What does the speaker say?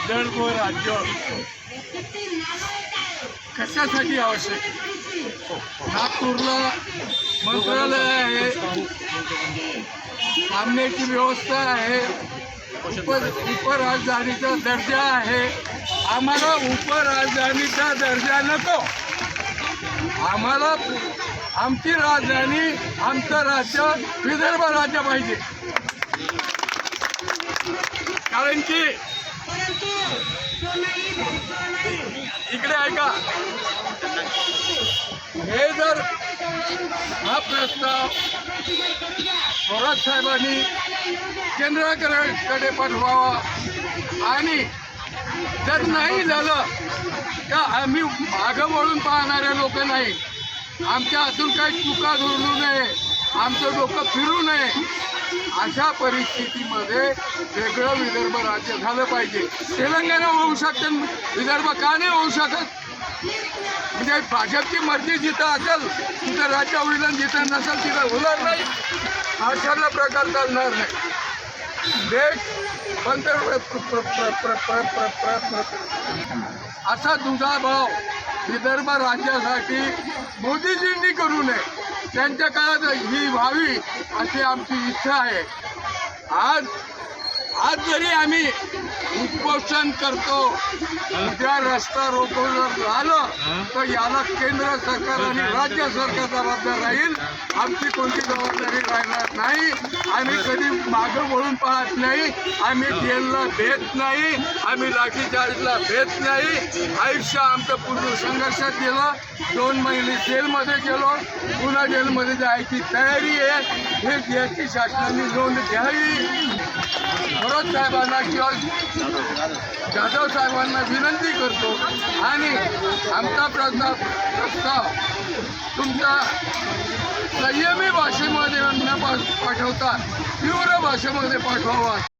विदर्भ राज्य कशासाठी आवश्यक आहे? नागपूरला मंत्रालय आहे, थांबण्याची व्यवस्था आहे, उपराजधानीचा दर्जा आहे. आम्हाला उपराजधानीचा दर्जा नको. आम्हाला आमची राजधानी, आमचं राज्य विदर्भ राज्य पाहिजे. कारण की इकडे ऐका, हे जर हा प्रस्ताव थोरात साहेबांनी केंद्राकडे पाठवावा आणि जर नाही झालं का आम्ही मागं वळून पाहणारे लोक नाही. आमच्या हातून काही चुका घडू नये, आमचं डोकं फिरू नये. अशा परिस्थितीमध्ये वेगळं विदर्भ राज्य झालं पाहिजे. तेलंगणा होऊ शकतं, विदर्भ का नाही होऊ शकत? म्हणजे भाजपची मर्जी जिथं असेल तिथं राज्य होईल आणि जिथं नसेल तिथं होणार नाही. अशाला प्रकार चालणार नाही. देश पण असा दुजाभाव विदर्भ राज्यासाठी मोदीजींनी करू नये. त्यांच्या काळात ही व्हावी अशी आमची इच्छा आहे. आज जरी आम्ही उपोषण करतो, उद्या रस्ता रोको जर झालं तर याला केंद्र सरकार आणि राज्य सरकार जबाबदार राहील. आमची कोणती जबाबदारी राहणार नाही. आम्ही कधी मागं वळून पाहत नाही. आम्ही जेलला भेट नाही, आम्ही लाठीचार्जला भेट नाही. आयुष्य आमचं पूर्ण संघर्षात गेलं. 2 महिने जेलमध्ये गेलो, पुन्हा जेलमध्ये जायची तयारी आहे. हे याची शासनाने नोंद घ्यावी. थोरात साहेबांना किंवा जाधव साहेबांना विनंती करतो आणि आमचा प्रस्ताव तुमच्या संयमी भाषेमध्ये न पाठवता तीव्र भाषेमध्ये पाठवावा.